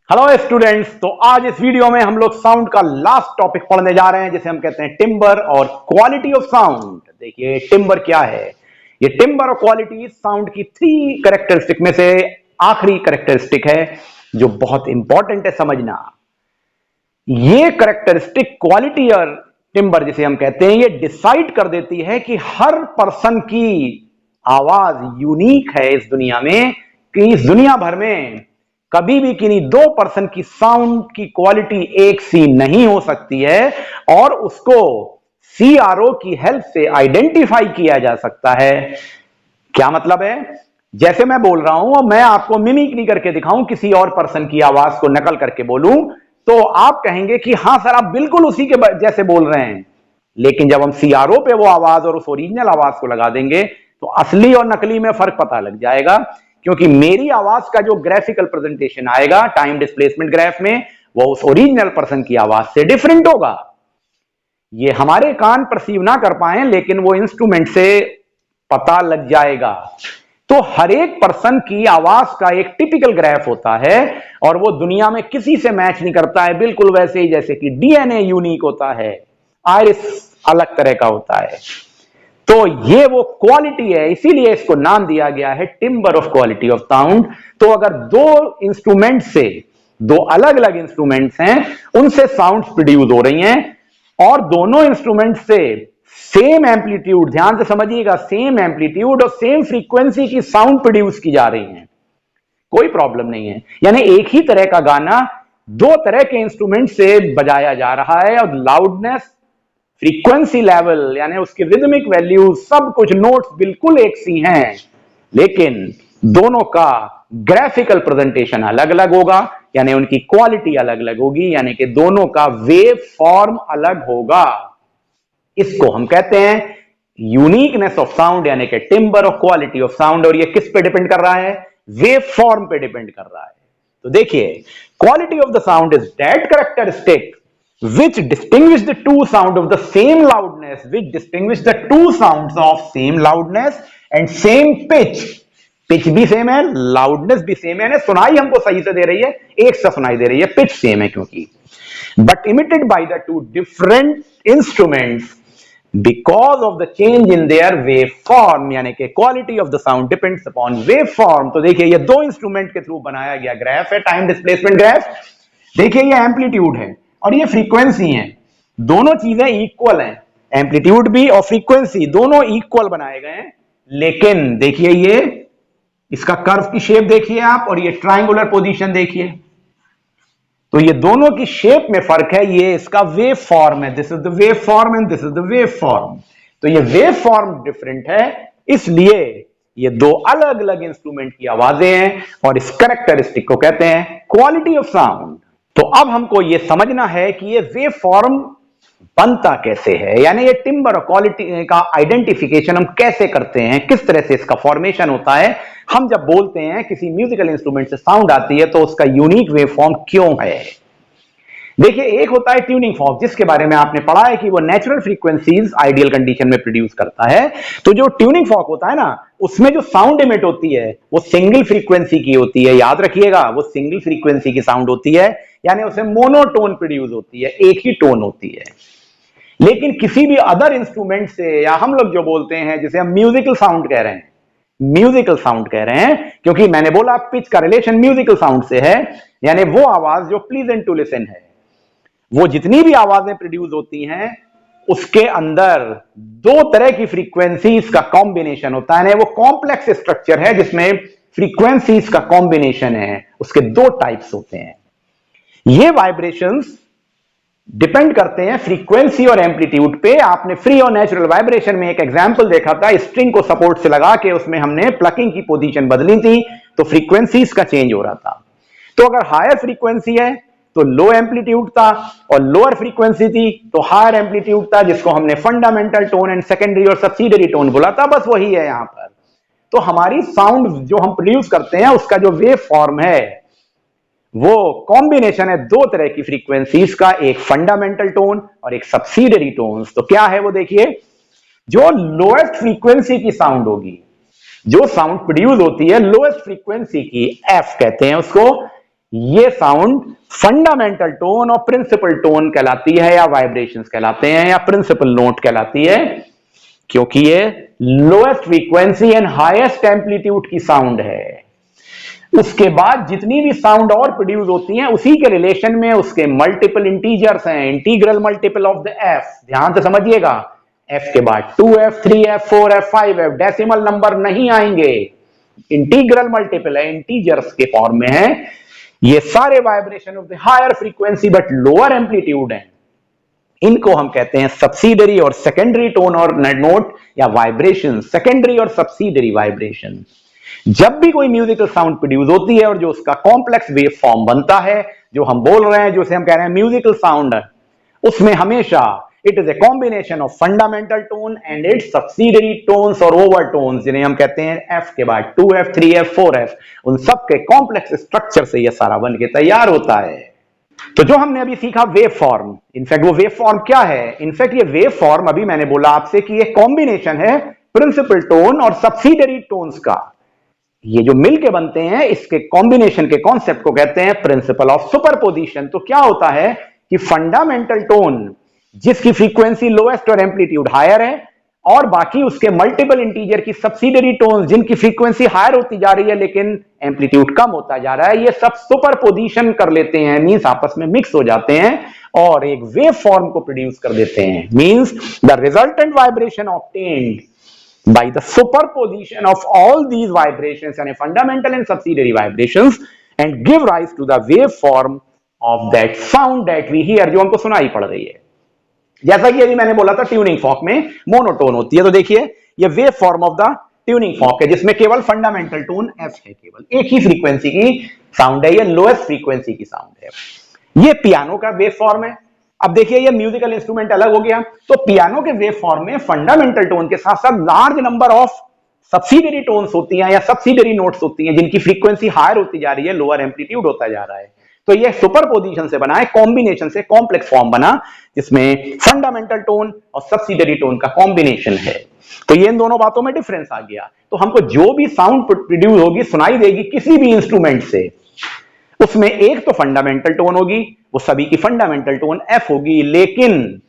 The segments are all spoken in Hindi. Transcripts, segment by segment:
Hello students. तो आज इस वीडियो में हम लोग साउंड का लास्ट टॉपिक पढ़ने जा रहे हैं जिसे हम कहते हैं टिम्बर और क्वालिटी ऑफ साउंड। देखिए टिम्बर क्या है। ये टिम्बर और क्वालिटी साउंड की 3 कैरेक्टरिस्टिक में से आखिरी कैरेक्टरिस्टिक है जो बहुत इंपॉर्टेंट है समझना। ये कैरेक्टरिस्टिक क्वालिटी और टिम्बर जिसे हम कहते हैं ये डिसाइड कर देती है कि हर पर्सन की आवाज यूनिक है इस दुनिया में, कि इस दुनिया भर में कभी भी किन्हीं 2 पर्सन की साउंड की क्वालिटी एक सी नहीं हो सकती है और उसको सीआरओ की हेल्प से आइडेंटिफाई किया जा सकता है। क्या मतलब है? जैसे मैं बोल रहा हूं और मैं आपको मिमिक्री करके दिखाऊं, किसी और पर्सन की आवाज को नकल करके बोलूं, तो आप कहेंगे कि हां सर आप बिल्कुल उसी के जैसे बोल रहे हैं। लेकिन जब हम सीआरओ पे वो आवाज और उस ओरिजिनल आवाज को लगा देंगे तो असली और नकली में फर्क पता लग जाएगा, क्योंकि मेरी आवाज का जो ग्राफिकल प्रेजेंटेशन आएगा टाइम डिस्प्लेसमेंट ग्राफ में वो उस ओरिजिनल पर्सन की आवाज से डिफरेंट होगा। ये हमारे कान परसीव ना कर पाए लेकिन वो इंस्ट्रूमेंट से पता लग जाएगा। तो हर एक पर्सन की आवाज का एक टिपिकल ग्राफ होता है और वो दुनिया में किसी से मैच नहीं करता है, बिल्कुल वैसे ही जैसे कि डीएनए यूनिक होता है, आयरिस अलग तरह का होता है। तो ये वो क्वालिटी है, इसीलिए इसको नाम दिया गया है timber of quality of sound. तो अगर 2 इंस्ट्रूमेंट से 2 अलग अलग इंस्ट्रूमेंट्स हैं उनसे साउंड्स प्रोड्यूस हो रही हैं और दोनों इंस्ट्रूमेंट से सेम एम्पलीट्यूड, ध्यान से समझिएगा, सेम एम्पलीट्यूड और सेम फ्रीक्वेंसी की साउंड प्रोड्यूस की जा रही है, कोई प्रॉब्लम नहीं है। यानी एक ही तरह का गाना 2 तरह के इंस्ट्रूमेंट से बजाया जा रहा है और लाउडनेस, फ्रीक्वेंसी लेवल यानी उसकी रिदमिक वैल्यू, सब कुछ नोट्स बिल्कुल एक सी हैं, लेकिन दोनों का ग्राफिकल प्रेजेंटेशन अलग अलग होगा, यानी उनकी क्वालिटी अलग अलग होगी, यानी कि दोनों का वेव फॉर्म अलग होगा। इसको हम कहते हैं यूनिकनेस ऑफ साउंड, यानी कि timber of quality of sound. और ये किस पे डिपेंड कर रहा है? वेव फॉर्म पे डिपेंड कर रहा है। तो देखिए, quality of the sound is that characteristic which distinguish the two sound of the same loudness, which distinguish the two sounds of same loudness and same pitch. Pitch भी सेम है, लाउडनेस भी सेम है, सुनाई हमको सही से दे रही है, एक सा सुनाई दे रही है, पिच सेम है क्योंकि, but emitted by the 2 different instruments because of the change in their waveform, यानी कि quality of the sound depends upon waveform। तो देखिए ये 2 इंस्ट्रूमेंट के थ्रू बनाया गया ग्राफ है, टाइम डिस्प्लेसमेंट ग्राफ। देखिए ये एम्पलीट्यूड है और ये फ्रीक्वेंसी है, दोनों चीजें इक्वल हैं, एम्पलीट्यूड भी और फ्रीक्वेंसी दोनों इक्वल बनाए गए हैं। लेकिन देखिए ये इसका कर्व की शेप देखिए आप, और ये ट्रायंगुलर पोजीशन देखिए, तो ये दोनों की शेप में फर्क है, ये इसका वेव फॉर्म है, this is the wave form and this is the wave form. तो ये वेव फॉर्म डिफरेंट है, इसलिए ये 2 अलग अलग इंस्ट्रूमेंट की आवाजें हैं और इस कैरेक्टरिस्टिक को कहते हैं क्वालिटी ऑफ साउंड। तो अब हमको ये समझना है कि ये वेव फॉर्म बनता कैसे है, यानी ये टिम्बर और क्वालिटी का आइडेंटिफिकेशन हम कैसे करते हैं, किस तरह से इसका फॉर्मेशन होता है। हम जब बोलते हैं किसी म्यूजिकल इंस्ट्रूमेंट से साउंड आती है तो उसका यूनिक वेव फॉर्म क्यों है। देखिए एक होता है ट्यूनिंग फॉर्क, जिसके बारे में आपने पढ़ा है कि वो नेचुरल फ्रीक्वेंसीज आइडियल कंडीशन में प्रोड्यूस करता है। तो जो ट्यूनिंग फॉर्क होता है ना, उसमें जो साउंड इमिट होती है वो सिंगल फ्रीक्वेंसी की होती है, याद रखिएगा वो सिंगल फ्रीक्वेंसी की साउंड होती है, यानी उसे मोनोटोन प्रोड्यूस होती है, एक ही टोन होती है। लेकिन किसी भी अदर इंस्ट्रूमेंट से, या हम लोग जो बोलते हैं जिसे हम म्यूजिकल साउंड कह रहे हैं, म्यूजिकल साउंड कह रहे हैं क्योंकि मैंने बोला पिच का रिलेशन म्यूजिकल साउंड से है, यानी वो आवाज जो प्लीजेंट टू लिसन है। वो जितनी भी आवाजें प्रोड्यूस होती हैं उसके अंदर 2 तरह की फ्रीक्वेंसीज का कॉम्बिनेशन होता है, वो कॉम्प्लेक्स स्ट्रक्चर है जिसमें फ्रीक्वेंसीज का कॉम्बिनेशन है, उसके 2 टाइप्स होते हैं। ये वाइब्रेशंस डिपेंड करते हैं फ्रीक्वेंसी और एम्पलीट्यूड पे। आपने फ्री और नेचुरल वाइब्रेशन में एक एग्जांपल देखा था, स्ट्रिंग को सपोर्ट से लगा के उसमें हमने प्लकिंग की पोजीशन बदली थी तो फ्रीक्वेंसीज का चेंज हो रहा था। तो अगर हायर फ्रीक्वेंसी है तो लो एम्पलीट्यूड था, और लोअर फ्रीक्वेंसी थी तो हायर एम्पलीट्यूड था, जिसको हमने फंडामेंटल टोन एंड सेकेंडरी और सब्सिडरी टोन बोला था। बस वही है यहां पर। तो हमारी साउंड जो हम प्रोड्यूस करते हैं उसका जो वेव फॉर्म है वो कॉम्बिनेशन है 2 तरह की फ्रीक्वेंसीज का, एक फंडामेंटल टोन और एक सब्सिडरी टोन्स। तो क्या है वो देखिए, जो लोएस्ट फ्रीक्वेंसी की साउंड होगी, जो साउंड प्रोड्यूस होती है लोएस्ट फ्रीक्वेंसी की, एफ कहते हैं उसको, ये साउंड फंडामेंटल टोन और प्रिंसिपल टोन कहलाती है, या वाइब्रेशंस कहलाते हैं, या प्रिंसिपल नोट कहलाती है, क्योंकि ये lowest frequency and highest amplitude की साउंड है। उसके बाद जितनी भी साउंड और प्रोड्यूस होती हैं उसी के रिलेशन में उसके मल्टीपल इंटीजर्स हैं, integral multiple of the F. ध्यान से समझिएगा, एफ के बाद 2f, 3f, 4f, 5f, decimal number नहीं आएंगे, इंटीग्रल मल्टीपल है, इंटीजर्स के फॉर्म में है। ये सारे vibration of the higher frequency but lower amplitude हैं। इनको हम कहते हैं सब्सिडरी और सेकेंडरी टोन और नोट या वाइब्रेशन, सेकेंडरी और सब्सिडरी वाइब्रेशन। जब भी कोई म्यूजिकल साउंड प्रोड्यूस होती है और जो उसका कॉम्प्लेक्स वेव फॉर्म बनता है, जो हम बोल रहे हैं, जो हम कह रहे हैं म्यूजिकल साउंड, उसमें हमेशा it is a combination of fundamental tone and its subsidiary tones और ओवरटोन्स, जिन्हें हम कहते हैं एफ के बाद 2f, 3f, 4f। उन सब के कॉम्प्लेक्स स्ट्रक्चर से यह सारा बन के तैयार होता है। तो जो हमने अभी सीखा वेव फॉर्म, इनफैक्ट वो वेव फॉर्म क्या है? इनफैक्ट ये वेव फॉर्म अभी मैंने बोला आपसे कि ये कॉम्बिनेशन है प्रिंसिपल टोन और सब्सिडरी टोन्स का। ये जो मिलके बनते हैं, इसके कॉम्बिनेशन के कॉन्सेप्ट को कहते हैं प्रिंसिपल ऑफ सुपरपोजिशन। तो क्या होता है कि फंडामेंटल टोन जिसकी फ्रीक्वेंसी लोएस्ट और एम्पलीट्यूड हायर है, और बाकी उसके मल्टीपल इंटीजर की सब्सिडरी टोन्स जिनकी फ्रीक्वेंसी हायर होती जा रही है लेकिन एम्पलीट्यूड कम होता जा रहा है, ये सब सुपरपोजिशन कर लेते हैं, मींस आपस में मिक्स हो जाते हैं और एक वेव फॉर्म को प्रोड्यूस कर देते हैं। Means the resultant vibration obtained by the superposition of all these vibrations and fundamental and subsidiary vibrations and give rise to the waveform of that sound that we hear, जो हमको सुनाई पड़ रही है। जैसा कि अभी मैंने बोला था ट्यूनिंग फॉर्क में मोनोटोन होती है, तो देखिए ये wave form of the tuning fork है जिसमें केवल फंडामेंटल टोन एफ है, केवल एक ही फ्रीक्वेंसी की साउंड है, ये लोएस्ट फ्रीक्वेंसी की साउंड है। ये पियानो का वेव फॉर्म है। अब देखिए ये म्यूजिकल इंस्ट्रूमेंट अलग हो गया, तो पियानो के वेव फॉर्म में फंडामेंटल टोन के साथ साथ large number of subsidiary tones होती हैं या सब्सिडरी नोट्स होती हैं जिनकी फ्रीक्वेंसी हायर होती जा रही है, लोअर एम्पलीट्यूड होता जा रहा है। तो ये सुपरपोजिशन से बना है, कॉम्बिनेशन से कॉम्प्लेक्स फॉर्म बना जिसमें फंडामेंटल टोन और सब्सिडरी टोन का कॉम्बिनेशन है। तो ये इन दोनों बातों में डिफरेंस आ गया। तो हमको जो भी साउंड प्रोड्यूस होगी, सुनाई देगी किसी भी इंस्ट्रूमेंट से, उसमें एक तो फंडामेंटल टोन होगी, वो सभी की फंडामेंटल टोन एफ होगी, लेकिन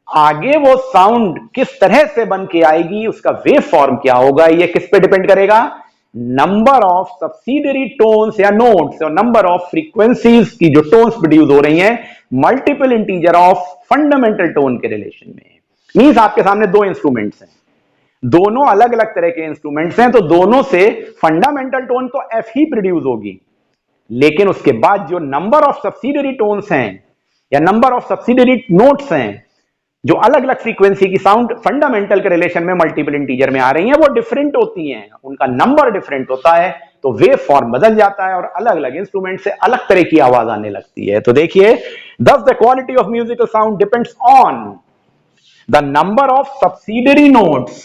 आगे वो साउंड किस तरह से बन के आएगी, उसका वेव फॉर्म क्या होगा, ये किस पे डिपेंड करेगा? नंबर ऑफ सब्सिडरी टोन्स या नोट्स और नंबर ऑफ फ्रीक्वेंसीज की जो टोन्स प्रोड्यूस हो रही हैं multiple integer of fundamental tone के रिलेशन में। मींस आपके सामने दो इंस्ट्रूमेंट्स हैं, दोनों अलग अलग तरह के इंस्ट्रूमेंट्स हैं, तो दोनों से फंडामेंटल टोन तो एफ ही प्रोड्यूस होगी, लेकिन उसके बाद जो नंबर ऑफ सब्सिडरी टोन्स हैं या नंबर ऑफ सब्सिडरी नोट्स हैं जो अलग अलग फ्रीक्वेंसी की साउंड फंडामेंटल के रिलेशन में मल्टीपल इंटीजर में आ रही हैं, वो डिफरेंट होती हैं, उनका नंबर डिफरेंट होता है, तो वेव फॉर्म बदल जाता है और अलग अलग इंस्ट्रूमेंट से अलग तरह की आवाज आने लगती है। तो देखिए, thus the quality of musical sound depends on the number of subsidiary notes।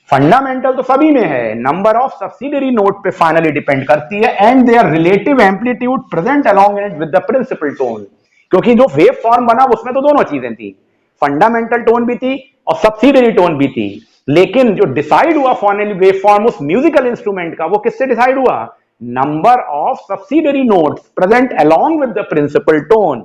Fundamental तो सभी में है, नंबर ऑफ सब्सिडरी नोट पे फाइनली डिपेंड करती है, and their relative amplitude present along it with the principal tone. क्योंकि जो वेव फॉर्म बना उसमें तो दोनों चीजें थी, फंडामेंटल टोन भी थी और सब्सिडरी टोन भी थी, लेकिन जो डिसाइड हुआ फाइनली वेव फॉर्म उस म्यूजिकल इंस्ट्रूमेंट का, वो किससे डिसाइड हुआ? Number of subsidiary notes present along with the principal tone.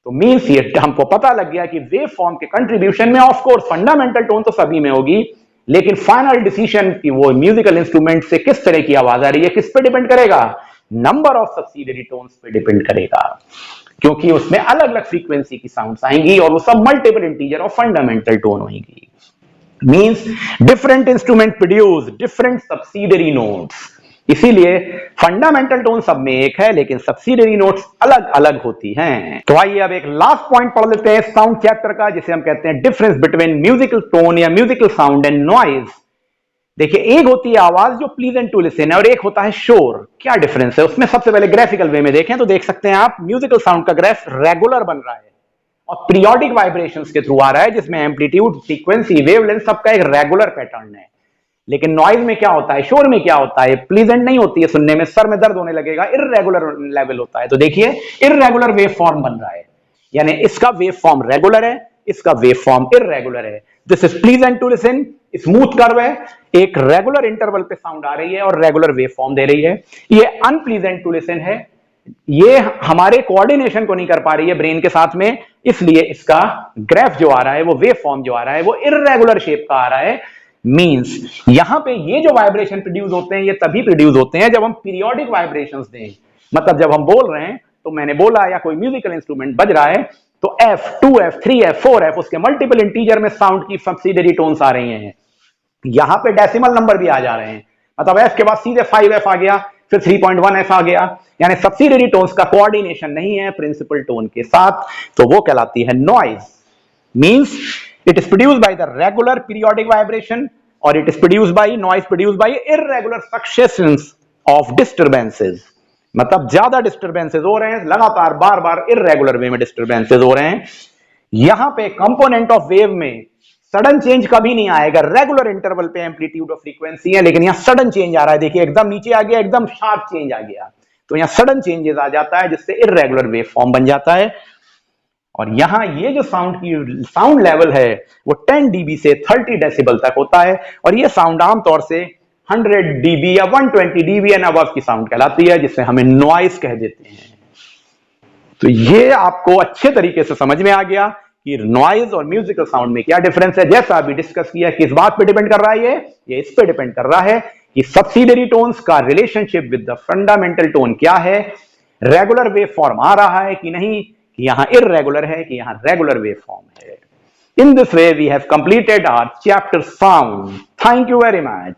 तो मींस ये हमको पता लग गया कि वेव फॉर्म के कंट्रीब्यूशन में ऑफ कोर्स फंडामेंटल टोन तो सभी में होगी, लेकिन फाइनल डिसीजन की वो म्यूजिकल इंस्ट्रूमेंट से किस तरह की आवाज आ रही है किस पे डिपेंड करेगा? नंबर ऑफ सब्सिडरी टोन्स पे डिपेंड करेगा, क्योंकि उसमें अलग अलग फ्रीक्वेंसी की साउंड्स आएंगी और वो सब मल्टीपल इंटीजर और फंडामेंटल टोन होंगी। Means different instrument produce different subsidiary notes, इसीलिए फंडामेंटल टोन सब में एक है लेकिन सब्सिडरी नोट्स अलग अलग होती हैं। तो आइए अब एक लास्ट पॉइंट पढ़ लेते हैं साउंड चैप्टर का, जिसे हम कहते हैं डिफरेंस बिटवीन म्यूजिकल टोन या म्यूजिकल साउंड एंड नॉइज। देखिए, एक होती है आवाज जो प्लीजेंट टू लिसन है और एक होता है शोर। क्या डिफरेंस है उसमें? सबसे पहले ग्राफिकल वे में देखें तो देख सकते हैं आप, म्यूजिकल साउंड का ग्राफ रेगुलर बन रहा है और पीरियोडिक वाइब्रेशंस के थ्रू आ रहा है, जिसमें एम्पलीट्यूड, फ्रीक्वेंसी, वेवलेंथ सबका एक रेगुलर पैटर्न है। लेकिन नॉइज में क्या होता है, शोर में क्या होता है? प्लीजेंट नहीं होती है सुनने में, सर में दर्द होने लगेगा, इररेगुलर लेवल होता है। तो देखिए, इररेगुलर वेव फॉर्म बन रहा है, यानी इसका वेव फॉर्म रेगुलर है, इसका वेव फॉर्म इररेगुलर है। This is pleasant to listen, smooth curve है, एक रेगुलर इंटरवल पे साउंड आ रही है और रेगुलर वेव फॉर्म दे रही है। ये अनप्लीजेंट टू लिसन है, ये हमारे कोऑर्डिनेशन को नहीं कर पा रही है ब्रेन के साथ में, इसलिए इसका ग्राफ जो आ रहा है, वो वेव फॉर्म जो आ रहा है, वो इररेगुलर शेप का आ रहा है। मींस यहां पे ये जो वाइब्रेशन प्रोड्यूस होते हैं, ये तभी प्रोड्यूस होते हैं जब हम पीरियोडिक वाइब्रेशंस दें। मतलब जब हम बोल रहे हैं, तो मैंने बोला, या कोई म्यूजिकल इंस्ट्रूमेंट बज रहा है, तो F, 2F, 3F, 4F, उसके मल्टीपल इंटीजर में साउंड की सब्सिडरी टोन्स आ रही हैं। यहां पे डेसिमल नंबर भी आ जा रहे हैं, मतलब F के बाद सीधे 5F आ गया, फिर 3.1F आ गया, यानी सब्सिडरी टोन्स का कोऑर्डिनेशन नहीं है प्रिंसिपल टोन के साथ, तो वो कहलाती है noise. Means it is produced by the regular periodic vibration और it is produced by noise produced by irregular successions of disturbances. मतलब ज्यादा डिस्टरबेंसेस हो रहे हैं लगातार, बार बार इररेगुलर वे में डिस्टरबेंसेस हो रहे हैं। यहां पे कंपोनेंट ऑफ वेव में सडन चेंज कभी नहीं आएगा, रेगुलर इंटरवल पे एम्पलीट्यूड और फ्रीक्वेंसी है, लेकिन यहां सडन चेंज आ रहा है। देखिए एकदम नीचे आ गया, एकदम शार्प चेंज आ गया, तो यहां सडन चेंजेस आ जाता है, जिससे इररेगुलर वेव फॉर्म बन जाता है। और यहां ये जो साउंड लेवल है, वो 10 dB से 30 डेसिबल तक होता है, और ये साउंड आमतौर से 100 dB या 120 dB एंड अबव की साउंड कहलाती है, जिसे हमें नॉइस कह देते हैं। तो ये आपको अच्छे तरीके से समझ में आ गया कि नॉइज और म्यूजिकल साउंड में क्या डिफरेंस है। जैसा अभी डिस्कस किया, किस बात पे डिपेंड कर रहा है, ये इस पे डिपेंड कर रहा है कि सब्सिडरी टोन्स का relationship with the fundamental tone क्या है, रेगुलर वेव फॉर्म आ रहा है कि नहीं, कि यहां इररेगुलर है कि यहां रेगुलर वेव फॉर्म है। In this way we have completed our chapter sound. Thank you very much.